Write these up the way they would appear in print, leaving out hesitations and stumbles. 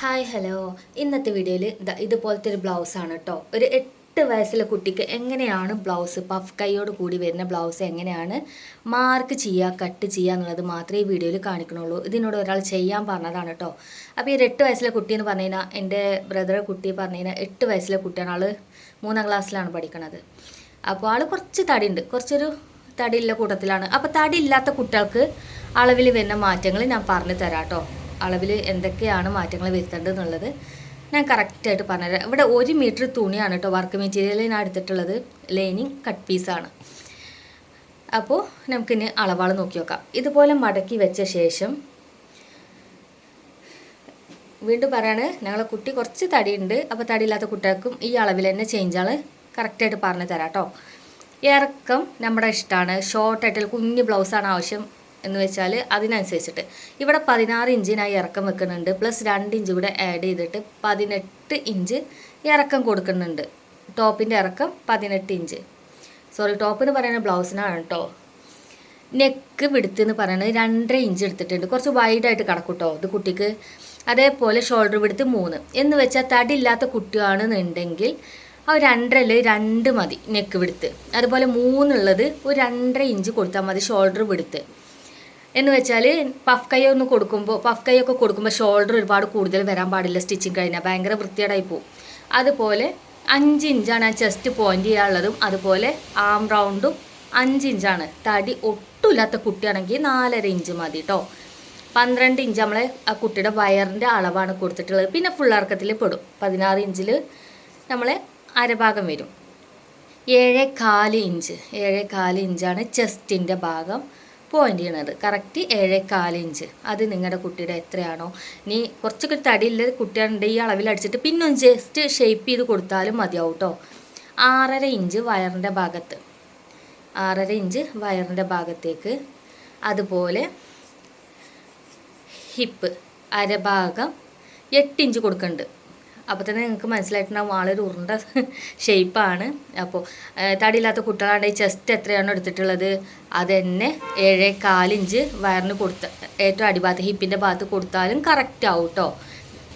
Hi hello. ഇന്നത്തെ വീഡിയോയിൽ ഇതുപോലത്തെ ഒരു ബ്ലൗസാണ് കേട്ടോ. ഒരു 8 വയസ്സുള്ള കുട്ടിക്ക് എങ്ങനെയാണ് ബ്ലൗസ് പഫ് കൈയോട് കൂടി വരുന്ന ബ്ലൗസ് എങ്ങനെയാണ് മാർക്ക് ചെയ്യുക, കട്ട് ചെയ്യുക എന്നുള്ളത് മാത്രമേ ഈ വീഡിയോയിൽ കാണിക്കണുള്ളൂ. ഇതിനോട് ഒരാൾ ചെയ്യാൻ പറഞ്ഞതാണ് കേട്ടോ. അപ്പോൾ ഈ 8 വയസ്സുള്ള കുട്ടി എന്ന് പറഞ്ഞു കഴിഞ്ഞാൽ എൻ്റെ ബ്രദറെ കുട്ടി പറഞ്ഞു കഴിഞ്ഞാൽ 8 വയസ്സുള്ള കുട്ടിയാണ്. ആൾ 3ാം ക്ലാസ്സിലാണ് പഠിക്കണത്. അപ്പോൾ ആൾ കുറച്ച് തടിയുണ്ട്, കുറച്ചൊരു തടിയുള്ള കൂട്ടത്തിലാണ്. അപ്പോൾ തടിയില്ലാത്ത കുട്ടികൾക്ക് അളവിൽ വരുന്ന മാറ്റങ്ങൾ ഞാൻ പറഞ്ഞു തരാം കേട്ടോ. അളവിൽ എന്തൊക്കെയാണ് മാറ്റങ്ങൾ വരുത്തേണ്ടത് എന്നുള്ളത് ഞാൻ കറക്റ്റായിട്ട് പറഞ്ഞുതരാം. ഇവിടെ 1 മീറ്റർ തുണിയാണ് കേട്ടോ വർക്ക് മെറ്റീരിയൽ ഞാൻ എടുത്തിട്ടുള്ളത്. ലൈനിങ് കട്ട് പീസാണ്. അപ്പോൾ നമുക്കിനി അളവാൾ നോക്കി നോക്കാം. ഇതുപോലെ മടക്കി വെച്ച ശേഷം വീണ്ടും പറയാണ്, ഞങ്ങളെ കുട്ടി കുറച്ച് തടിയുണ്ട്. അപ്പോൾ തടിയില്ലാത്ത കുട്ടികൾക്കും ഈ അളവിൽ തന്നെ ചേഞ്ചാൾ കറക്റ്റായിട്ട് പറഞ്ഞു തരാം കേട്ടോ. ഇറക്കം നമ്മുടെ ഇഷ്ടമാണ്. ഷോർട്ടായിട്ടുള്ള കുഞ്ഞ് ബ്ലൗസാണ് ആവശ്യം എന്ന് വെച്ചാൽ അതിനനുസരിച്ചിട്ട് ഇവിടെ 16 ഇഞ്ചിനായി ഇറക്കം വെക്കുന്നുണ്ട്. പ്ലസ് 2 ഇഞ്ച് കൂടെ ആഡ് ചെയ്തിട്ട് 18 ഇഞ്ച് ഇറക്കം കൊടുക്കുന്നുണ്ട്. ടോപ്പിൻ്റെ ഇറക്കം 18 ഇഞ്ച്. സോറി, ടോപ്പിന് പറയുന്നത് ബ്ലൗസിനാണ് കേട്ടോ. നെക്ക് വിടുത്ത് എന്ന് പറയുന്നത് 2.5 ഇഞ്ച് എടുത്തിട്ടുണ്ട്. കുറച്ച് വൈഡായിട്ട് കിടക്കും കേട്ടോ ഇത് കുട്ടിക്ക്. അതേപോലെ ഷോൾഡർ വിടുത്ത് 3 എന്ന് വെച്ചാൽ തടിയില്ലാത്ത കുട്ടിയാണെന്നുണ്ടെങ്കിൽ ആ 2.5 2 മതി നെക്ക് വിടുത്ത്. അതുപോലെ 3 ഉള്ളത് ഒരു 2.5 ഇഞ്ച് കൊടുത്താൽ മതി ഷോൾഡർ വിടുത്ത്. എന്ന് വെച്ചാൽ പഫ് കൈയൊക്കെ കൊടുക്കുമ്പോൾ ഷോൾഡർ ഒരുപാട് കൂടുതൽ വരാൻ പാടില്ല. സ്റ്റിച്ചിങ് കഴിഞ്ഞാൽ ഭയങ്കര വൃത്തികേടായി പോവും. അതുപോലെ 5 ഇഞ്ചാണ് ആ ചെസ്റ്റ് പോയിന്റ് ചെയ്യാനുള്ളതും. അതുപോലെ ആം റൗണ്ടും 5 ഇഞ്ചാണ്. തടി ഒട്ടുമില്ലാത്ത കുട്ടിയാണെങ്കിൽ 4.5 ഇഞ്ച് മതി കേട്ടോ. 12 ഇഞ്ച് നമ്മളെ ആ കുട്ടിയുടെ വയറിൻ്റെ അളവാണ് കൊടുത്തിട്ടുള്ളത്. പിന്നെ ഫുൾ ഇറക്കത്തിൽ പെടും. 16 ഇഞ്ചിൽ നമ്മളെ അരഭാഗം വരും. 7.25 ഇഞ്ച് 7.25 ഇഞ്ചാണ് ചെസ്റ്റിൻ്റെ ഭാഗം പോയിൻ്റ് ചെയ്യണത്. Correct 7.25 inch. അത് നിങ്ങളുടെ കുട്ടിയുടെ എത്രയാണോ, നീ കുറച്ചൊക്കെ തടിയില്ല കുട്ടികളുടെ ഈ അളവിൽ അടിച്ചിട്ട് പിന്നെ ഒന്ന് ജസ്റ്റ് ഷേപ്പ് ചെയ്ത് കൊടുത്താലും മതിയാവും കേട്ടോ. 6.5 ഇഞ്ച് വയറിൻ്റെ ഭാഗത്ത്, 6.5 ഇഞ്ച് വയറിൻ്റെ ഭാഗത്തേക്ക്. അതുപോലെ ഹിപ്പ് അരഭാഗം 8 ഇഞ്ച് കൊടുക്കുന്നുണ്ട്. അപ്പോൾ തന്നെ നിങ്ങൾക്ക് മനസ്സിലായിട്ടുണ്ടാവും ആളൊരു ഉരുണ്ട ഷേപ്പാണ്. അപ്പോൾ തടിയില്ലാത്ത കുട്ടികളാണെങ്കിൽ ചെസ്റ്റ് എത്രയാണോ എടുത്തിട്ടുള്ളത് അത് തന്നെ 7.25 ഇഞ്ച് വയറിന് ഏറ്റവും അടിഭാഗത്ത് ഹിപ്പിൻ്റെ ഭാഗത്ത് കൊടുത്താലും കറക്റ്റ് ആവും കേട്ടോ.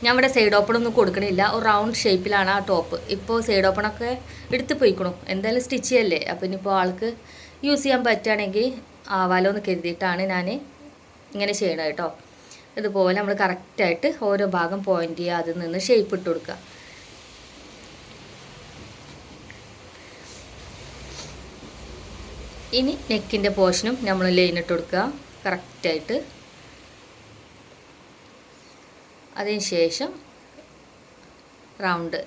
ഞാൻ ഇവിടെ സൈഡ് ഓപ്പണൊന്നും കൊടുക്കണില്ല. ഒരു റൗണ്ട് ഷേപ്പിലാണ് ആ ടോപ്പ്. ഇപ്പോൾ സൈഡ് ഓപ്പണൊക്കെ എടുത്ത് പോയിക്കണു. എന്തായാലും സ്റ്റിച്ച് ചെയ്യല്ലേ. അപ്പോൾ ഇനിയിപ്പോൾ ആൾക്ക് യൂസ് ചെയ്യാൻ പറ്റുകയാണെങ്കിൽ ആവാലോ എന്ന് കരുതിയിട്ടാണ് ഞാൻ ഇങ്ങനെ ചെയ്യണത് കേട്ടോ. ഇതുപോലെ നമ്മൾ കറക്റ്റായിട്ട് ഓരോ ഭാഗം പോയിൻ്റ് ചെയ്യുക, അതിൽ നിന്ന് ഷേപ്പ് ഇട്ട് കൊടുക്കുക. ഇനി നെക്കിൻ്റെ പോർഷനും നമ്മൾ ലൈൻ ഇട്ട് കൊടുക്കുക കറക്റ്റായിട്ട്. അതിന് ശേഷം റൗണ്ട്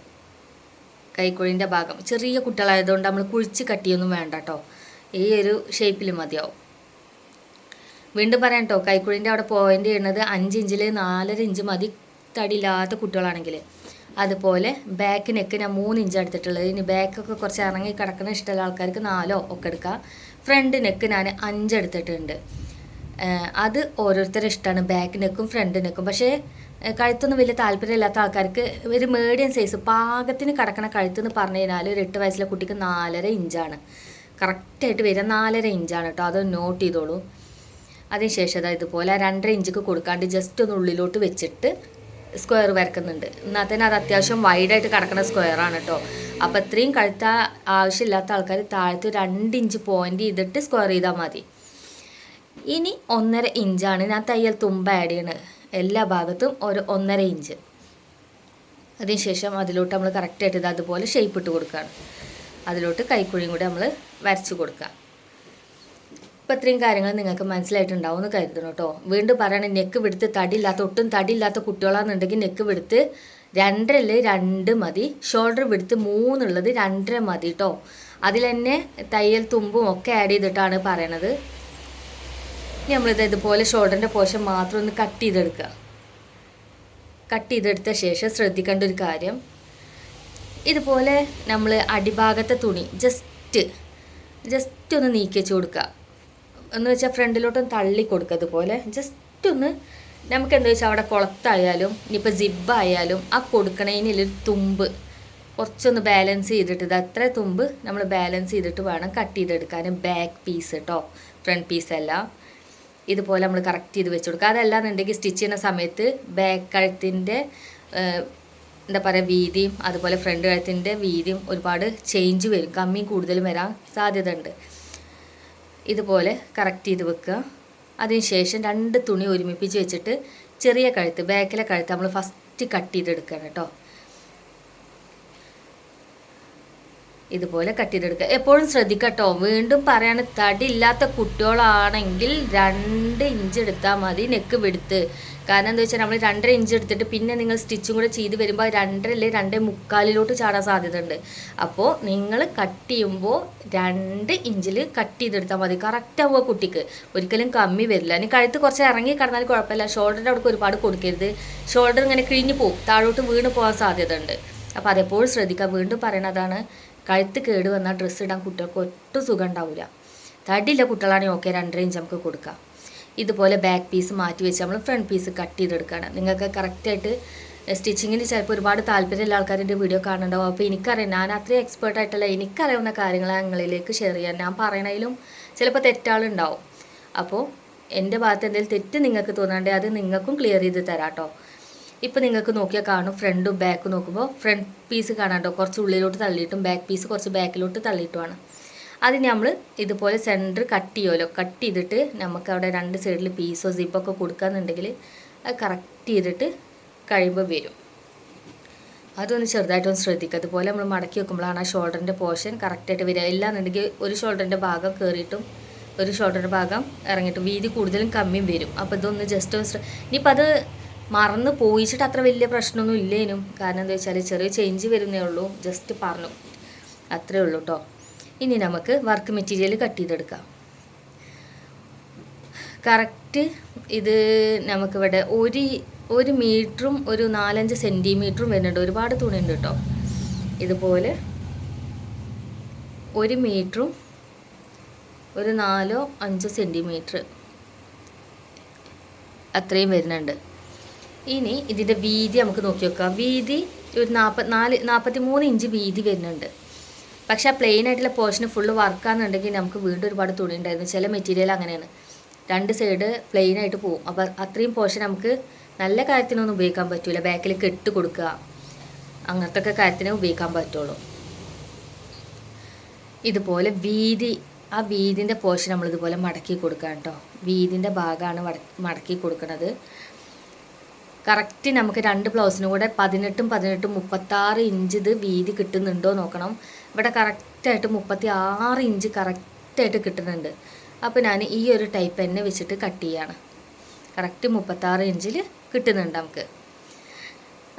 കൈക്കുഴിൻ്റെ ഭാഗം. ചെറിയ കുട്ടികളായതുകൊണ്ട് നമ്മൾ കുഴിച്ച് കട്ടിയൊന്നും വേണ്ട കേട്ടോ. ഈ ഒരു ഷേപ്പിൽ മതിയാവും. വീണ്ടും പറയാം കേട്ടോ, കൈക്കുഴിൻ്റെ അവിടെ പോയിൻ്റ് ചെയ്യുന്നത് 5 ഇഞ്ചിൽ 4.5 ഇഞ്ച് മതി തടിയില്ലാത്ത കുട്ടികളാണെങ്കിൽ. അതുപോലെ ബാക്ക് നെക്ക് ഞാൻ 3 ഇഞ്ച് എടുത്തിട്ടുള്ളത്. ഇനി ബാക്കൊക്കെ കുറച്ച് ഇറങ്ങി കിടക്കുന്ന ഇഷ്ടമുള്ള ആൾക്കാർക്ക് 4 ഒക്കെ എടുക്കാം. ഫ്രണ്ട് നെക്ക് ഞാൻ 5 എടുത്തിട്ടുണ്ട്. അത് ഓരോരുത്തരുടെ ഇഷ്ടമാണ്, ബാക്ക് നെക്കും ഫ്രണ്ട് നെക്കും. പക്ഷേ കഴുത്തൊന്നും വലിയ താല്പര്യമില്ലാത്ത ആൾക്കാർക്ക് ഒരു മീഡിയം സൈസ് പാകത്തിന് കിടക്കണ കഴുത്തെന്ന് പറഞ്ഞു കഴിഞ്ഞാൽ ഒരു 8 വയസ്സിലെ കുട്ടിക്ക് 4.5 ഇഞ്ചാണ് കറക്റ്റായിട്ട് വരിക. 4.5 ഇഞ്ചാണ് കേട്ടോ. അത് നോട്ട് ചെയ്തോളൂ. അതിനുശേഷം അതായത് ഇതുപോലെ 2.5 ഇഞ്ചൊക്കെ കൊടുക്കാണ്ട് ജസ്റ്റ് ഒന്ന് ഉള്ളിലോട്ട് വെച്ചിട്ട് സ്ക്വയർ വരക്കുന്നുണ്ട്. എന്നാൽ തന്നെ അത് അത്യാവശ്യം വൈഡായിട്ട് കിടക്കുന്ന സ്ക്വയറാണ് കേട്ടോ. അപ്പോൾ ഇത്രയും കഴുത്ത ആവശ്യമില്ലാത്ത ആൾക്കാർ താഴത്ത് 2 ഇഞ്ച് പോയിൻ്റ് ചെയ്തിട്ട് സ്ക്വയർ ചെയ്താൽ മതി. ഇനി 1.5 ഇഞ്ചാണ് ഞാൻ തയ്യൽ തുമ്പ് ആഡ് ചെയ്യണത്. എല്ലാ ഭാഗത്തും ഒരു 1.5 ഇഞ്ച്. അതിനുശേഷം അതിലോട്ട് നമ്മൾ കറക്റ്റായിട്ട് ഇത് അതുപോലെ ഷേപ്പ് ഇട്ട് കൊടുക്കുകയാണ്. അതിലോട്ട് കൈക്കുഴിയും കൂടി നമ്മൾ വരച്ച് കൊടുക്കുക. ഇപ്പോൾ ഇത്രയും കാര്യങ്ങൾ നിങ്ങൾക്ക് മനസ്സിലായിട്ടുണ്ടാവും എന്ന് കരുതണം കേട്ടോ. വീണ്ടും പറയണേ, നെക്ക് വിടുത്ത് ഒട്ടും തടിയില്ലാത്ത കുട്ടികളാണെന്നുണ്ടെങ്കിൽ നെക്ക് വിടുത്ത് 2.5 2 മതി. ഷോൾഡർ വിടുത്ത് 3 ഉള്ളത് 2.5 മതി കേട്ടോ. അതിൽ തന്നെ തയ്യൽ തുമ്പും ഒക്കെ ആഡ് ചെയ്തിട്ടാണ് പറയണത്. നമ്മളിത് ഇതുപോലെ ഷോൾഡറിൻ്റെ പോർഷൻ മാത്രം ഒന്ന് കട്ട് ചെയ്തെടുക്കുക. കട്ട് ചെയ്തെടുത്ത ശേഷം ശ്രദ്ധിക്കേണ്ട ഒരു കാര്യം, ഇതുപോലെ നമ്മൾ അടിഭാഗത്തെ തുണി ജസ്റ്റ് ഒന്ന് നീക്കി വെച്ച് കൊടുക്കുക. എന്ന് വെച്ചാൽ ഫ്രണ്ടിലോട്ടൊന്ന് തള്ളി കൊടുക്കുക. അതുപോലെ ജസ്റ്റ് ഒന്ന് നമുക്ക് എന്താ വെച്ചാൽ അവിടെ കുളത്തായാലും ഇനിയിപ്പോൾ ജിബായാലും ആ കൊടുക്കണതിനൊരു തുമ്പ് കുറച്ചൊന്ന് ബാലൻസ് ചെയ്തിട്ട് ഇത് അത്ര തുമ്പ് നമ്മൾ ബാലൻസ് ചെയ്തിട്ട് വേണം കട്ട് ചെയ്തെടുക്കാൻ. ബാക്ക് പീസ് കേട്ടോ, ഫ്രണ്ട് പീസല്ല. ഇതുപോലെ നമ്മൾ കറക്റ്റ് ചെയ്ത് വെച്ച് കൊടുക്കുക. അതല്ലാന്നുണ്ടെങ്കിൽ സ്റ്റിച്ച് ചെയ്യുന്ന സമയത്ത് ബാക്ക് കഴുത്തിൻ്റെ എന്താ പറയുക വീതിയും അതുപോലെ ഫ്രണ്ട് കഴുത്തിൻ്റെ വീതിയും ഒരുപാട് ചേഞ്ച് വരും, കമ്മിയും കൂടുതലും വരാൻ സാധ്യത ഉണ്ട്. ഇതുപോലെ കറക്റ്റ് ചെയ്ത് വെക്കുക. അതിനുശേഷം 2 തുണി ഒരുമിപ്പിച്ച് വെച്ചിട്ട് ചെറിയ കഴുത്ത്, ബാക്കിലെ കഴുത്ത് നമ്മൾ ഫസ്റ്റ് കട്ട് ചെയ്തെടുക്കണം കേട്ടോ. ഇതുപോലെ കട്ട് ചെയ്തെടുക്കുക. എപ്പോഴും ശ്രദ്ധിക്കട്ടോ, വീണ്ടും പറയാണ്, തടി ഇല്ലാത്ത കുട്ടികളാണെങ്കിൽ 2 ഇഞ്ച് എടുത്താൽ മതി നെക്ക് വിടുത്ത്. കാരണം എന്താ വെച്ചാൽ നമ്മൾ 2.5 ഇഞ്ച് എടുത്തിട്ട് പിന്നെ നിങ്ങൾ സ്റ്റിച്ചും കൂടെ ചെയ്ത് വരുമ്പോൾ 2.5 അല്ലെങ്കിൽ 2.25 ചാടാൻ സാധ്യത ഉണ്ട്. അപ്പോൾ നിങ്ങൾ കട്ട് ചെയ്യുമ്പോൾ 2 ഇഞ്ചിൽ കട്ട് ചെയ്തെടുത്താൽ മതി. കറക്റ്റ് ആവുക കുട്ടിക്ക്, ഒരിക്കലും കമ്മി വരില്ല. ഇനി കഴുത്ത് കുറച്ച് ഇറങ്ങി കിടന്നാൽ കുഴപ്പമില്ല, ഷോൾഡറിൻ്റെ അവിടെ ഒരുപാട് കൊടുക്കരുത്. ഷോൾഡർ ഇങ്ങനെ കിഴിഞ്ഞ് പോകും, താഴോട്ട് വീണ് പോകാൻ സാധ്യത ഉണ്ട്. അപ്പോൾ അതെപ്പോഴും ശ്രദ്ധിക്കുക. വീണ്ടും പറയണതാണ്, കഴുത്ത് കേട് വന്നാൽ ഡ്രസ്സ് ഇടാൻ കുട്ടികൾക്ക് ഒട്ടും സുഖം ഉണ്ടാവില്ല. തടിയില്ല കുട്ടികളാണെങ്കിൽ ഓക്കെ 2.5 ഇഞ്ച് നമുക്ക് കൊടുക്കാം. ഇതുപോലെ ബാക്ക് പീസ് മാറ്റി വെച്ച് നമ്മൾ ഫ്രണ്ട് പീസ് കട്ട് ചെയ്തെടുക്കുകയാണ്. നിങ്ങൾക്ക് കറക്റ്റായിട്ട് സ്റ്റിച്ചിങ്ങിന് ചിലപ്പോൾ ഒരുപാട് താല്പര്യമുള്ള ആൾക്കാരുടെ വീഡിയോ കാണുന്നുണ്ടാവും. അപ്പോൾ എനിക്കറിയാം, ഞാൻ അത്രയും എക്സ്പേർട്ടായിട്ടല്ല, എനിക്കറിയാവുന്ന കാര്യങ്ങൾ നിങ്ങളിലേക്ക് ഷെയർ ചെയ്യാൻ. ഞാൻ പറയണതിലും ചിലപ്പോൾ തെറ്റാളുണ്ടാവും. അപ്പോൾ എൻ്റെ ഭാഗത്ത് എന്തെങ്കിലും തെറ്റ് നിങ്ങൾക്ക് തോന്നാണ്ട് അത് നിങ്ങൾക്കും ക്ലിയർ ചെയ്ത് തരാം കേട്ടോ. ഇപ്പോൾ നിങ്ങൾക്ക് നോക്കിയാൽ കാണും, ഫ്രണ്ടും ബാക്കും നോക്കുമ്പോൾ ഫ്രണ്ട് പീസ് കാണാണ്ടോ കുറച്ച് ഉള്ളിലോട്ട് തള്ളിയിട്ടും ബാക്ക് പീസ് കുറച്ച് ബാക്കിലോട്ട് തള്ളിയിട്ടുമാണ്. അതിന് നമ്മൾ ഇതുപോലെ സെൻറ്റർ കട്ട് ചെയ്യുമല്ലോ, കട്ട് ചെയ്തിട്ട് നമുക്ക് അവിടെ 2 സൈഡിൽ പീസോ സിപ്പൊക്കെ കൊടുക്കാന്നുണ്ടെങ്കിൽ അത് കറക്റ്റ് ചെയ്തിട്ട് കഴിയുമ്പോൾ വരും. അതൊന്ന് ചെറുതായിട്ടൊന്ന് ശ്രദ്ധിക്കുക. അതുപോലെ നമ്മൾ മടക്കി വെക്കുമ്പോഴാണ് ആ ഷോൾഡറിൻ്റെ പോർഷൻ കറക്റ്റായിട്ട് വരിക. ഇല്ലാന്നുണ്ടെങ്കിൽ ഒരു ഷോൾഡറിൻ്റെ ഭാഗം കയറിയിട്ടും ഒരു ഷോൾഡറിൻ്റെ ഭാഗം ഇറങ്ങിയിട്ടും വീതി കൂടുതലും കമ്മിയും വരും. അപ്പോൾ ഇതൊന്ന് ജസ്റ്റ് ഒന്ന് ഇനിയിപ്പോൾ അത് മറന്ന് പോയിച്ചിട്ട് അത്ര വലിയ പ്രശ്നമൊന്നും ഇല്ലേനും. കാരണം എന്താ വെച്ചാൽ ചെറിയ ചേഞ്ച് വരുന്നേ ഉള്ളൂ, ജസ്റ്റ് പറഞ്ഞു അത്രേ ഉള്ളൂ കേട്ടോ. ഇനി നമുക്ക് വർക്ക് മെറ്റീരിയൽ കട്ട് ചെയ്തെടുക്കാം. കറക്റ്റ് ഇത് നമുക്കിവിടെ 1 മീറ്ററും ഒരു 4-5 സെൻറ്റിമീറ്ററും വരുന്നുണ്ട്. ഒരുപാട് തുണിയുണ്ട് കേട്ടോ. ഇതുപോലെ 1 മീറ്ററും ഒരു 4-5 സെൻറ്റിമീറ്റർ അത്രയും വരുന്നുണ്ട്. ഇനി ഇതിൻ്റെ വീതി നമുക്ക് നോക്കി വെക്കാം. വീതി ഒരു 43 ഇഞ്ച് വീതി വരുന്നുണ്ട്. പക്ഷേ ആ പ്ലെയിൻ ആയിട്ടുള്ള പോർഷന് ഫുള്ള് വർക്കാണെന്നുണ്ടെങ്കിൽ നമുക്ക് വീണ്ടും ഒരുപാട് തുണി ഉണ്ടായിരുന്നു. ചില മെറ്റീരിയൽ അങ്ങനെയാണ്, 2 സൈഡ് പ്ലെയിൻ ആയിട്ട് പോകും. അപ്പോൾ അത്രയും പോർഷൻ നമുക്ക് നല്ല കാര്യത്തിനൊന്നും ഉപയോഗിക്കാൻ പറ്റില്ല. ബാക്കിൽ കെട്ട് കൊടുക്കുക അങ്ങനത്തെ ഒക്കെ കാര്യത്തിനേ ഉപയോഗിക്കാൻ പറ്റുള്ളൂ. ഇതുപോലെ വീതി, ആ വീതിൻ്റെ പോർഷൻ നമ്മളിതുപോലെ മടക്കി കൊടുക്കാം കേട്ടോ. വീതിൻ്റെ ഭാഗമാണ് മടക്കി കൊടുക്കുന്നത്. കറക്റ്റ് നമുക്ക് 2 ബ്ലൗസിനും കൂടെ 18 36 ഇഞ്ച് ഇത് വീതി കിട്ടുന്നുണ്ടോ നോക്കണം. ഇവിടെ കറക്റ്റായിട്ട് 36 ഇഞ്ച് കറക്റ്റായിട്ട് കിട്ടുന്നുണ്ട്. അപ്പോൾ ഞാൻ ഈ ഒരു ടൈപ്പ് തന്നെ വെച്ചിട്ട് കട്ട് ചെയ്യാണ്. കറക്റ്റ് 36 ഇഞ്ചിൽ കിട്ടുന്നുണ്ട് നമുക്ക്.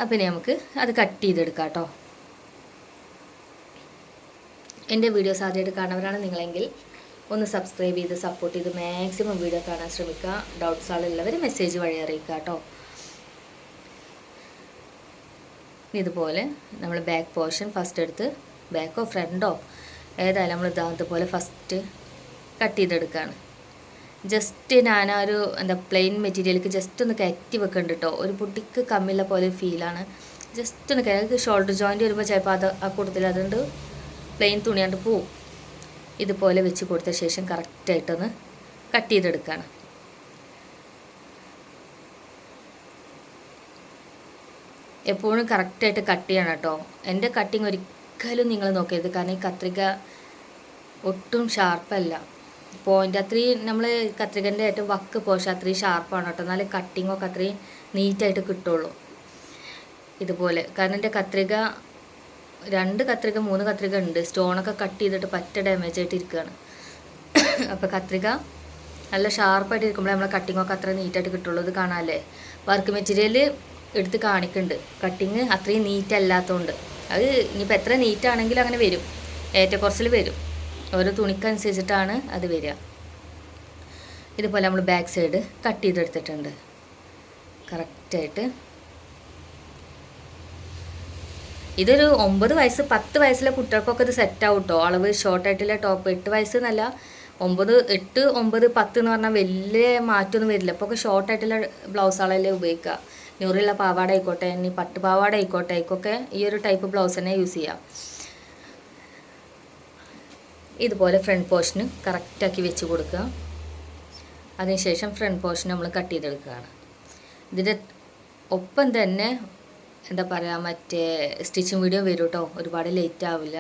അപ്പോൾ ഇനി നമുക്ക് അത് കട്ട് ചെയ്തെടുക്കാം കേട്ടോ. എൻ്റെ വീഡിയോസ് ആദ്യമായിട്ട് കാണുന്നവരാണ് നിങ്ങളെങ്കിൽ ഒന്ന് സബ്സ്ക്രൈബ് ചെയ്ത് സപ്പോർട്ട് ചെയ്ത് മാക്സിമം വീഡിയോ കാണാൻ ശ്രമിക്കുക. ഡൗട്ട്സ് ആളുള്ളവർ മെസ്സേജ് വഴി അറിയിക്കുക കേട്ടോ. ഇതുപോലെ നമ്മൾ ബാക്ക് പോർഷൻ ഫസ്റ്റ് എടുത്ത്, ബാക്കോ ഫ്രണ്ടോ ഏതായാലും നമ്മൾ ഇതുപോലെ ഫസ്റ്റ് കട്ട് ചെയ്തെടുക്കുകയാണ്. ജസ്റ്റ് ഞാനൊരു പ്ലെയിൻ മെറ്റീരിയലിലേക്ക് ജസ്റ്റ് ഒന്ന് കയറ്റി വെക്കുന്നുണ്ട് കേട്ടോ. ഒരു പൊട്ടിക്ക് കമ്മിയുള്ള പോലെ ഫീലാണ്. ജസ്റ്റ് ഒന്ന് കയറ്റി, ഷോൾഡർ ജോയിൻ്റ് വരുമ്പോൾ ചിലപ്പോൾ അത് ആ കൂട്ടത്തിൽ അതുകൊണ്ട് പ്ലെയിൻ തുണിയാണ്ട് പോവും. ഇതുപോലെ വെച്ച് കൊടുത്ത ശേഷം കറക്റ്റായിട്ടൊന്ന് കട്ട് ചെയ്തെടുക്കുകയാണ്. എപ്പോഴും കറക്റ്റായിട്ട് കട്ട് ചെയ്യണം കേട്ടോ. എൻ്റെ കട്ടിങ് ഒരിക്കലും നിങ്ങൾ നോക്കരുത്, കാരണം ഈ കത്രിക ഒട്ടും ഷാർപ്പല്ല. പോയിൻ്റ് അത്രയും നമ്മൾ കത്രികൻ്റെ ഏറ്റവും വക്ക് പോഷൻ അത്രയും ഷാർപ്പാണ് കേട്ടോ. എന്നാലും കട്ടിങ്ങൊക്കെ അത്രയും നീറ്റായിട്ട് കിട്ടുള്ളൂ. ഇതുപോലെ കാരണം എൻ്റെ കത്രിക 2 കത്രിക 3 കത്രിക ഉണ്ട്. സ്റ്റോണൊക്കെ കട്ട് ചെയ്തിട്ട് പറ്റ ഡാമേജ് ആയിട്ട് ഇരിക്കുകയാണ്. അപ്പോൾ കത്രിക നല്ല ഷാർപ്പായിട്ട് ഇരിക്കുമ്പോഴേ നമ്മളെ കട്ടിങ്ങൊക്കെ അത്ര നീറ്റായിട്ട് കിട്ടുള്ളൂ. ഇത് കാണാമല്ലേ, വർക്ക് മെറ്റീരിയൽ എടുത്ത് കാണിക്കുന്നുണ്ട്. കട്ടിങ് അത്രയും നീറ്റല്ലാത്തതുകൊണ്ട് അത് ഇനിയിപ്പോൾ എത്ര നീറ്റാണെങ്കിലും അങ്ങനെ വരും, ഏറ്റക്കുറച്ചിൽ വരും. ഓരോ തുണിക്കനുസരിച്ചിട്ടാണ് അത് വരിക. ഇതുപോലെ നമ്മൾ ബാക്ക് സൈഡ് കട്ട് ചെയ്തെടുത്തിട്ടുണ്ട് കറക്റ്റായിട്ട്. ഇതൊരു 9 വയസ്സ് 10 വയസ്സിലെ കുട്ടികൾക്കൊക്കെ ഇത് സെറ്റാവും കേട്ടോ. അളവ് ഷോർട്ടായിട്ടുള്ള ടോപ്പ്. 8 വയസ്സ് എന്നല്ല, 9, 8, 9, 10 എന്ന് പറഞ്ഞാൽ വലിയ മാറ്റമൊന്നും വരില്ല. അപ്പോൾ ഒക്കെ ഷോർട്ടായിട്ടുള്ള ബ്ലൗസുകളല്ലേ ഉപയോഗിക്കുക. ഞൊറിയുള്ള പാവാട ആയിക്കോട്ടെ, ഇനി പട്ടുപാവാട ആയിക്കോട്ടെ, ആയിക്കൊക്കെ ഈ ഒരു ടൈപ്പ് ബ്ലൗസ് തന്നെ യൂസ് ചെയ്യാം. ഇതുപോലെ ഫ്രണ്ട് പോർഷന് കറക്റ്റാക്കി വെച്ച് കൊടുക്കുക. അതിനുശേഷം ഫ്രണ്ട് പോർഷൻ നമ്മൾ കട്ട് ചെയ്തെടുക്കുകയാണ്. ഇതിൻ്റെ ഒപ്പം തന്നെ എന്താ പറയുക മറ്റേ സ്റ്റിച്ചിങ് വീഡിയോ വരും കേട്ടോ. ഒരുപാട് ലേറ്റ് ആവില്ല.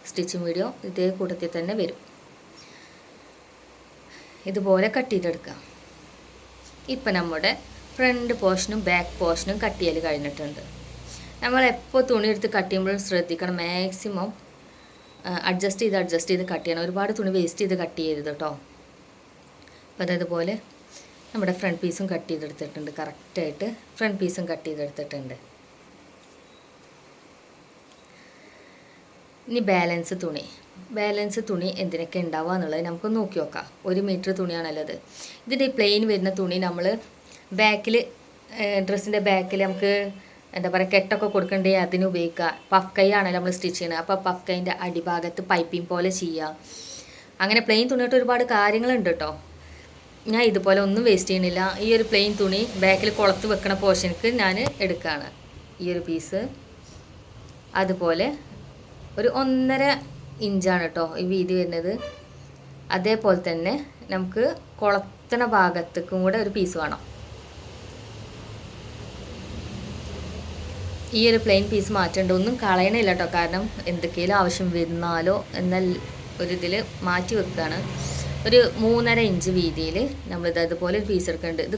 സ്റ്റിച്ചിങ് വീഡിയോ ഇതേ കൂട്ടത്തിൽ തന്നെ വരും. ഇതുപോലെ കട്ട് ചെയ്തെടുക്കാം. ഇപ്പം നമ്മുടെ ഫ്രണ്ട് പോർഷനും ബാക്ക് പോർഷനും കട്ട് ചെയ്യൽ കഴിഞ്ഞിട്ടുണ്ട്. നമ്മളെപ്പോൾ തുണി എടുത്ത് കട്ട് ചെയ്യുമ്പോഴും ശ്രദ്ധിക്കണം, മാക്സിമം അഡ്ജസ്റ്റ് ചെയ്ത് കട്ട് ചെയ്യണം. ഒരുപാട് തുണി വേസ്റ്റ് ചെയ്ത് കട്ട് ചെയ്യരുത് കേട്ടോ. അപ്പോൾ അതേപോലെ നമ്മുടെ ഫ്രണ്ട് പീസും കട്ട് ചെയ്തെടുത്തിട്ടുണ്ട്. കറക്റ്റായിട്ട് ഫ്രണ്ട് പീസും കട്ട് ചെയ്തെടുത്തിട്ടുണ്ട്. ഇനി ബാലൻസ് തുണി എന്തിനൊക്കെ ഉണ്ടാവുക എന്നുള്ളത് നമുക്ക് നോക്കി നോക്കാം. 1 മീറ്റർ തുണിയാണല്ലോ അത്. ഇതിൻ്റെ പ്ലെയിൻ വരുന്ന തുണി നമ്മൾ ബാക്കിൽ ഡ്രസ്സിൻ്റെ ബാക്കിൽ നമുക്ക് എന്താ പറയുക കെട്ടൊക്കെ കൊടുക്കണ്ടേ അതിന് ഉപയോഗിക്കുക. പഫ് കൈ ആണല്ലോ നമ്മൾ സ്റ്റിച്ച് ചെയ്യണത്. അപ്പോൾ പഫ് കൈൻ്റെ അടിഭാഗത്ത് പൈപ്പിംഗ് പോലെ ചെയ്യുക. അങ്ങനെ പ്ലെയിൻ തുണിയായിട്ട് ഒരുപാട് കാര്യങ്ങളുണ്ട് കേട്ടോ. ഞാൻ ഇതുപോലെ ഒന്നും വേസ്റ്റ് ചെയ്യണില്ല. ഈ ഒരു പ്ലെയിൻ തുണി ബാക്കിൽ കുളത്ത് വെക്കണ പോർഷനിക്ക് ഞാൻ എടുക്കുകയാണ്. ഈ ഒരു പീസ് അതുപോലെ ഒരു 1.5 ഇഞ്ചാണ് കേട്ടോ ഈ വീതി വരുന്നത്. അതേപോലെ തന്നെ നമുക്ക് കുളത്തണ ഭാഗത്തേക്കും കൂടെ ഒരു പീസ് വേണം. ഈ ഒരു പ്ലെയിൻ പീസ് മാറ്റേണ്ട, ഒന്നും കളയണില്ല കേട്ടോ. കാരണം എന്തൊക്കെയാലും ആവശ്യം വരുന്നാലോ എന്നാൽ ഒരിതിൽ മാറ്റി വെക്കുകയാണ്. ഒരു 3.5 ഇഞ്ച് വീതിയിൽ നമ്മളിത് അതുപോലെ ഒരു പീസ് എടുക്കുന്നുണ്ട്. ഇത്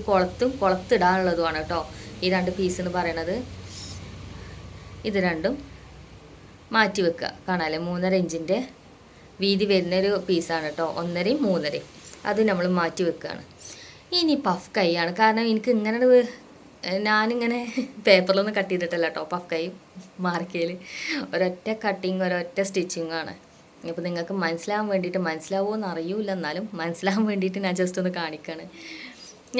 കുളത്തിടാനുള്ളതുമാണ് കേട്ടോ ഈ 2 പീസ് എന്ന് പറയണത്. ഇത് രണ്ടും മാറ്റി വെക്കുക. കാണാമല്ലേ 3.5 ഇഞ്ചിൻ്റെ വീതി വരുന്നൊരു പീസാണ് കേട്ടോ. 1.5 3.5 അത് നമ്മൾ മാറ്റി വെക്കുകയാണ്. ഇനി പഫ് കൈയാണ്. കാരണം എനിക്ക് ഇങ്ങനെ ഞാനിങ്ങനെ പേപ്പറിലൊന്നും കട്ട് ചെയ്തിട്ടല്ല കേട്ടോ പഫ് കൈ മാർക്കയിൽ. ഒരൊറ്റ കട്ടിങ് ഒരൊറ്റ സ്റ്റിച്ചിങ്ങാണ്. അപ്പോൾ നിങ്ങൾക്ക് മനസ്സിലാവാൻ വേണ്ടിയിട്ട്, മനസ്സിലാവുമോ എന്ന് അറിയില്ല, എന്നാലും മനസ്സിലാവാൻ വേണ്ടിയിട്ട് ഞാൻ ജസ്റ്റ് ഒന്ന് കാണിക്കുകയാണ്.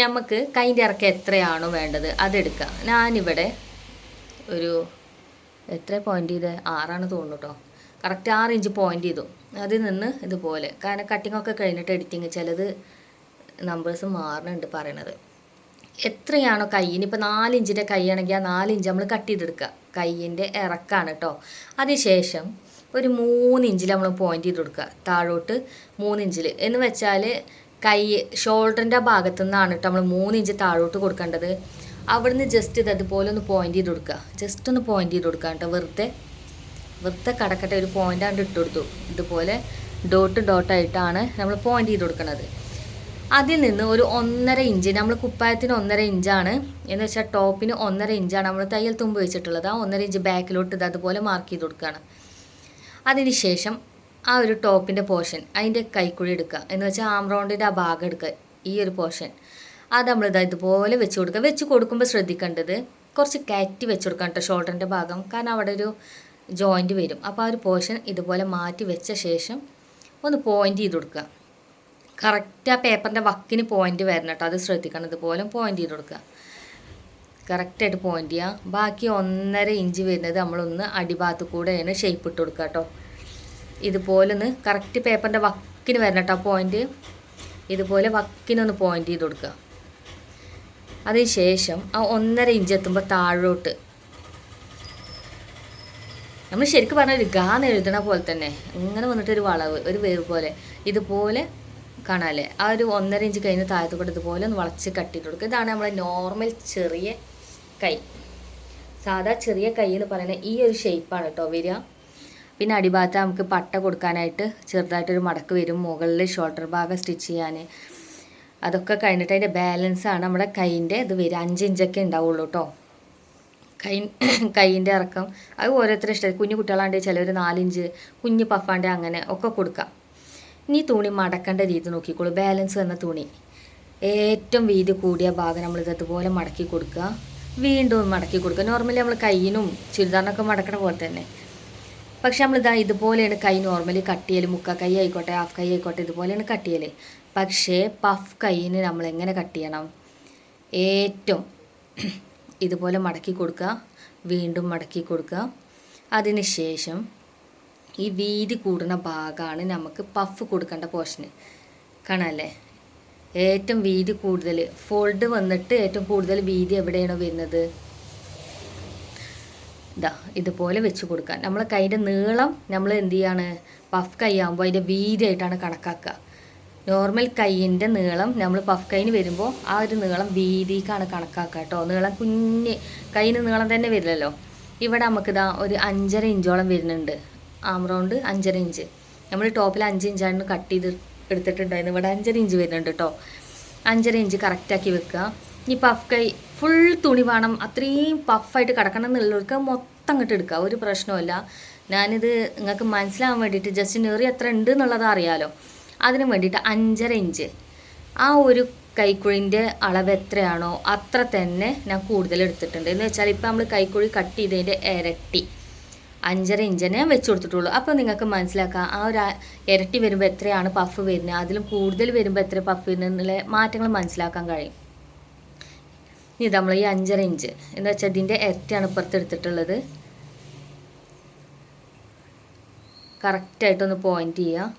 നമുക്ക് കൈൻ്റെ ഇറക്കം എത്രയാണോ വേണ്ടത് അതെടുക്കുക. ഞാനിവിടെ ഒരു എത്ര പോയിൻ്റ് ചെയ്ത് 6 തോന്നുന്നു കേട്ടോ. കറക്റ്റ് 6 ഇഞ്ച് പോയിൻ്റ് ചെയ്തു. അതിൽ നിന്ന് ഇതുപോലെ, കാരണം കട്ടിങ്ങൊക്കെ കഴിഞ്ഞിട്ട് എഡിറ്റിങ് ചിലത് നമ്പേഴ്സ് മാറുന്നുണ്ട് പറയണത്. എത്രയാണോ കൈയിന്, ഇപ്പോൾ 4 ഇഞ്ചിൻ്റെ കൈയാണെങ്കിൽ ആ 4 ഇഞ്ച് നമ്മൾ കട്ട് ചെയ്തെടുക്കുക. കൈയിൻ്റെ ഇറക്കാണ് കേട്ടോ. അതിനുശേഷം ഒരു 3 ഇഞ്ചിൽ നമ്മൾ പോയിൻ്റ് ചെയ്ത് കൊടുക്കുക. താഴോട്ട് 3 ഇഞ്ചിൽ എന്ന് വെച്ചാൽ കൈ ഷോൾഡറിൻ്റെ ഭാഗത്തു നിന്നാണ് കേട്ടോ നമ്മൾ 3 ഇഞ്ച് താഴോട്ട് കൊടുക്കേണ്ടത്. അവിടുന്ന് ജസ്റ്റ് ഇതുപോലെ ഒന്ന് പോയിൻ്റ് ചെയ്ത് കൊടുക്കുക. ജസ്റ്റ് ഒന്ന് പോയിൻ്റ് ചെയ്ത് കൊടുക്കുക കേട്ടോ. വെറുതെ കടക്കട്ടെ ഒരു പോയിൻ്റാണ്ട് ഇട്ട് കൊടുത്തു. ഇതുപോലെ ഡോട്ടായിട്ടാണ് നമ്മൾ പോയിൻ്റ് ചെയ്ത് കൊടുക്കുന്നത്. അതിൽ നിന്ന് ഒരു 1.5 ഇഞ്ച്, നമ്മൾ കുപ്പായത്തിന് 1.5 ഇഞ്ചാണ് എന്ന് വെച്ചാൽ ടോപ്പിന് 1.5 ഇഞ്ചാണ് നമ്മൾ തയ്യൽ തുമ്പ് വെച്ചിട്ടുള്ളത്. ആ 1.5 ഇഞ്ച് ബാക്കിലോട്ട് ഇത് അതുപോലെ മാർക്ക് ചെയ്ത് കൊടുക്കുകയാണ്. അതിനുശേഷം ആ ഒരു ടോപ്പിൻ്റെ പോർഷൻ അതിൻ്റെ കൈക്കുഴി എടുക്കുക. എന്ന് വെച്ചാൽ ആം റൗണ്ടിൻ്റെ ആ ഭാഗം എടുക്കുക. ഈ ഒരു പോർഷൻ അത് നമ്മളിത് ഇതുപോലെ വെച്ച് കൊടുക്കുക. വെച്ച് കൊടുക്കുമ്പോൾ ശ്രദ്ധിക്കേണ്ടത് കുറച്ച് കയറ്റി വെച്ച് കൊടുക്കാം കേട്ടോ ഷോൾഡറിൻ്റെ ഭാഗം. കാരണം അവിടെ ഒരു ജോയിൻറ്റ് വരും. അപ്പോൾ ആ ഒരു പോർഷൻ ഇതുപോലെ മാറ്റി വെച്ച ശേഷം ഒന്ന് പോയിൻ്റ് ചെയ്ത് കൊടുക്കുക. കറക്റ്റ് ആ പേപ്പറിൻ്റെ വക്കിന് പോയിൻ്റ് വരണം കേട്ടോ. അത് ശ്രദ്ധിക്കണം. ഇതുപോലെ പോയിൻ്റ് ചെയ്ത് കൊടുക്കുക. കറക്റ്റായിട്ട് പോയിൻ്റ് ചെയ്യുക. ബാക്കി 1.5 ഇഞ്ച് വരുന്നത് നമ്മളൊന്ന് അടിഭാഗത്ത് കൂടെയാണ് ഷേപ്പ് ഇട്ട് കൊടുക്കുക കേട്ടോ. ഇതുപോലെ ഒന്ന് കറക്റ്റ് പേപ്പറിൻ്റെ വക്കിന് വരണം കേട്ടോ പോയിൻ്റ്. ഇതുപോലെ വക്കിനൊന്ന് പോയിൻ്റ് ചെയ്ത് കൊടുക്കുക. അതിന് ശേഷം ആ 1.5 ഇഞ്ച് എത്തുമ്പോൾ താഴോട്ട് നമ്മൾ ശരിക്കും പറഞ്ഞാൽ ഒരു ഗാന്ന് എഴുതണ പോലെ തന്നെ ഇങ്ങനെ വന്നിട്ടൊരു വളവ്, ഒരു വേവ് പോലെ ഇതുപോലെ കാണാമല്ലേ. ആ ഒരു 1.5 ഇഞ്ച് കഴിഞ്ഞ് താഴത്ത് കൂടെ ഇതുപോലെ ഒന്ന് വളച്ച് കട്ടിട്ട് കൊടുക്കുക. ഇതാണ് നമ്മളെ നോർമൽ ചെറിയ കൈ. സാധാ ചെറിയ കൈ എന്ന് പറയുന്നത് ഈ ഒരു ഷേപ്പാണ് കേട്ടോ വരിക. പിന്നെ അടിഭാഗത്ത് നമുക്ക് പട്ട കൊടുക്കാനായിട്ട് ചെറുതായിട്ടൊരു മടക്ക് വരും. മുകളിൽ ഷോൾഡർ ഭാഗം സ്റ്റിച്ച് ചെയ്യാൻ. അതൊക്കെ കഴിഞ്ഞിട്ട് അതിൻ്റെ ബാലൻസാണ് നമ്മുടെ കൈയിൻ്റെ ഇത് വരിക. 5 ഇഞ്ചൊക്കെ ഉണ്ടാവുള്ളൂ കേട്ടോ കൈയിൻ്റെ ഇറക്കം. അത് ഓരോരുത്തരും ഇഷ്ടം. കുഞ്ഞു കുട്ടികളാണ്ട് ചിലർ 4 ഇഞ്ച്, കുഞ്ഞ് പഫാണ്ട് അങ്ങനെ ഒക്കെ കൊടുക്കാം. ഇനി തുണി മടക്കേണ്ട രീതി നോക്കിക്കോളൂ. ബാലൻസ് വന്ന തുണി ഏറ്റവും വീതി കൂടിയ ഭാഗം നമ്മളിത് അതുപോലെ മടക്കി കൊടുക്കുക. വീണ്ടും മടക്കി കൊടുക്കുക. നോർമലി നമ്മൾ കൈയിനും ചുരിദാറിനൊക്കെ മടക്കണ പോലെ തന്നെ. പക്ഷെ നമ്മളിതാ ഇതുപോലെയാണ് കൈ നോർമലി കട്ട് ചെയ്യൽ. മുക്ക കൈ ആയിക്കോട്ടെ ഹാഫ് കൈ ആയിക്കോട്ടെ ഇതുപോലെയാണ് കട്ട് ചെയ്യൽ. പക്ഷേ പഫ് കൈയിന് നമ്മൾ എങ്ങനെ കട്ട് ചെയ്യണം? ഏറ്റവും ഇതുപോലെ മടക്കി കൊടുക്കുക. വീണ്ടും മടക്കി കൊടുക്കുക. അതിന് ശേഷം ഈ വീതി കൂടുന്ന ഭാഗമാണ് നമുക്ക് പഫ് കൊടുക്കേണ്ട പോർഷന്. കാണാമല്ലേ? ഏറ്റവും വീതി കൂടുതൽ ഫോൾഡ് വന്നിട്ട് ഏറ്റവും കൂടുതൽ വീതി എവിടെയാണോ വരുന്നത് ഇതാ ഇതുപോലെ വെച്ച് കൊടുക്കുക. നമ്മൾ കൈൻ്റെ നീളം നമ്മൾ എന്ത് ചെയ്യാണ്? പഫ് കൈ ആകുമ്പോൾ അതിൻ്റെ വീതിയായിട്ടാണ് കണക്കാക്കുക. നോർമൽ കൈയിൻ്റെ നീളം നമ്മൾ പഫ് കൈന് വരുമ്പോൾ ആ ഒരു നീളം വീതിക്കാണ് കണക്കാക്കുക കേട്ടോ. നീളം കൈയിന് നീളം തന്നെ വരില്ലല്ലോ. ഇവിടെ നമുക്കിതാ ഒരു 5.5 ഇഞ്ചോളം വരുന്നുണ്ട്. ആം റൗണ്ട് 5.5 ഇഞ്ച്. നമ്മൾ ടോപ്പിൽ 5 ഇഞ്ചാണ് കട്ട് ചെയ്ത് എടുത്തിട്ടുണ്ടായിരുന്നു. ഇവിടെ 5.5 ഇഞ്ച് വരുന്നുണ്ട് കേട്ടോ. 5.5 ഇഞ്ച് കറക്റ്റാക്കി വെക്കുക. ഈ പഫ് കൈ ഫുൾ തുണി വേണം, അത്രയും പഫായിട്ട് കിടക്കണം എന്നുള്ളവർക്ക് മൊത്തം അങ്ങോട്ട് എടുക്കുക, ഒരു പ്രശ്നമില്ല. ഞാനിത് നിങ്ങൾക്ക് മനസ്സിലാവാൻ വേണ്ടിയിട്ട് ജസ്റ്റ് നെറി എത്ര ഉണ്ട് എന്നുള്ളത് അറിയാലോ, അതിന് വേണ്ടിയിട്ട് 5.5 ഇഞ്ച് ആ ഒരു കൈക്കുഴിൻ്റെ അളവ് എത്രയാണോ അത്ര തന്നെ ഞാൻ കൂടുതൽ എടുത്തിട്ടുണ്ട്. എന്ന് വെച്ചാൽ ഇപ്പോൾ നമ്മൾ കൈക്കുഴി കട്ട് ചെയ്തതിൻ്റെ ഇരട്ടി 5.5 ഇഞ്ചിനെ വെച്ച് കൊടുത്തിട്ടുള്ളൂ. അപ്പോൾ നിങ്ങൾക്ക് മനസ്സിലാക്കാം ആ ഒരു ഇരട്ടി വരുമ്പോൾ എത്രയാണ് പഫ് വരുന്നത്, അതിലും കൂടുതൽ വരുമ്പോൾ എത്ര പഫ് വരുന്നത് എന്നുള്ള മാറ്റങ്ങൾ മനസ്സിലാക്കാൻ കഴിയും. ഇത് നമ്മൾ ഈ 5.5 ഇഞ്ച് എന്ന് വെച്ചാൽ ഇതിൻ്റെ ഇരട്ടിയാണ് പുറത്തെടുത്തിട്ടുള്ളത്. കറക്റ്റായിട്ടൊന്ന് പോയിൻ്റ് ചെയ്യുക.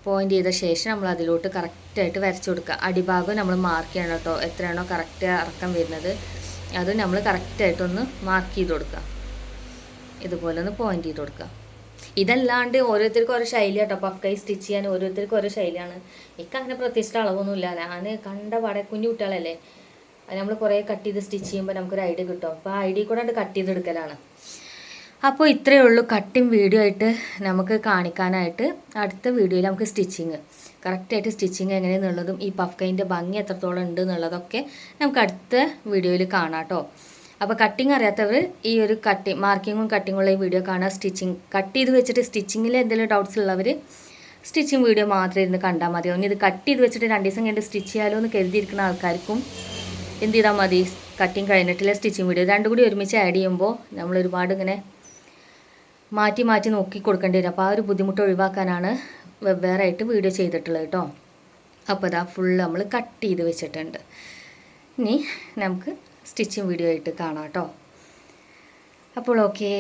പോയിൻ്റ് ചെയ്ത ശേഷം നമ്മൾ അതിലോട്ട് കറക്റ്റായിട്ട് വരച്ചു കൊടുക്കുക. അടിഭാഗം നമ്മൾ മാർക്ക് ചെയ്യണം കേട്ടോ, എത്രയാണോ കറക്റ്റ് ഇറക്കം വരുന്നത് അത് നമ്മൾ കറക്റ്റായിട്ടൊന്ന് മാർക്ക് ചെയ്ത് കൊടുക്കുക. ഇതുപോലെ ഒന്ന് പോയിൻ്റ് ചെയ്ത് കൊടുക്കുക. ഇതല്ലാണ്ട് ഓരോരുത്തർക്കും ഓരോ ശൈലി കേട്ടോ, പഫ് കൈ സ്റ്റിച്ച് ചെയ്യാൻ ഓരോരുത്തർക്കും ഓരോ ശൈലിയാണ്. എനിക്ക് അങ്ങനെ പ്രത്യേകിച്ചിട്ട് അളവൊന്നുമില്ല. ഞാൻ കണ്ട പാടെ കുഞ്ഞു കുട്ടികളല്ലേ, അത് നമ്മൾ കുറേ കട്ട് ചെയ്ത് സ്റ്റിച്ച് ചെയ്യുമ്പോൾ നമുക്കൊരു ഐഡിയ കിട്ടും. അപ്പോൾ ആ ഐഡിയ കൂടെ കട്ട് ചെയ്തെടുക്കലാണ്. അപ്പോൾ ഇത്രയേ ഉള്ളൂ കട്ടിങ് വീഡിയോ ആയിട്ട് നമുക്ക് കാണിക്കാനായിട്ട്. അടുത്ത വീഡിയോയിൽ നമുക്ക് സ്റ്റിച്ചിങ് കറക്റ്റായിട്ട് സ്റ്റിച്ചിങ് എങ്ങനെയെന്നുള്ളതും ഈ പഫ് കൈൻ്റെ ഭംഗി എത്രത്തോളം ഉണ്ട് എന്നുള്ളതൊക്കെ നമുക്ക് അടുത്ത വീഡിയോയിൽ കാണാം കേട്ടോ. അപ്പോൾ കട്ടിങ് അറിയാത്തവർ ഈ ഒരു മാർക്കിങ്ങും കട്ടിങ്ങുള്ള ഈ വീഡിയോ കാണുക. സ്റ്റിച്ചിങ് കട്ട് ചെയ്ത് വെച്ചിട്ട് സ്റ്റിച്ചിങ്ങിൽ എന്തെങ്കിലും ഡൗട്ട്സ് ഉള്ളവർ സ്റ്റിച്ചിങ് വീഡിയോ മാത്രം ഇരുന്ന് കണ്ടാൽ മതി. ഇനി ഇത് കട്ട് ചെയ്ത് വെച്ചിട്ട് 2 ദിവസം കഴിഞ്ഞിട്ട് സ്റ്റിച്ച് ചെയ്യാലോ എന്ന് കരുതിയിരിക്കുന്ന ആൾക്കാർക്കും എന്ത് ചെയ്താൽ മതി, കട്ടിങ് കഴിഞ്ഞിട്ടുള്ള സ്റ്റിച്ചിങ് വീഡിയോ രണ്ടും കൂടി ഒരുമിച്ച് ആഡ് ചെയ്യുമ്പോൾ നമ്മൾ ഒരുപാട് ഇങ്ങനെ മാറ്റി മാറ്റി നോക്കി കൊടുക്കേണ്ടി വരും. അപ്പോൾ ആ ഒരു ബുദ്ധിമുട്ട് ഒഴിവാക്കാനാണ് വെവ്വേറായിട്ട് വീഡിയോ ചെയ്തിട്ടുള്ളത് കേട്ടോ. അപ്പോൾ അതാ ഫുൾ നമ്മൾ കട്ട് ചെയ്ത് വെച്ചിട്ടുണ്ട്. ഇനി നമുക്ക് സ്റ്റിച്ചിങ് വീഡിയോ ആയിട്ട് കാണാം കേട്ടോ. അപ്പോൾ ഓക്കേ.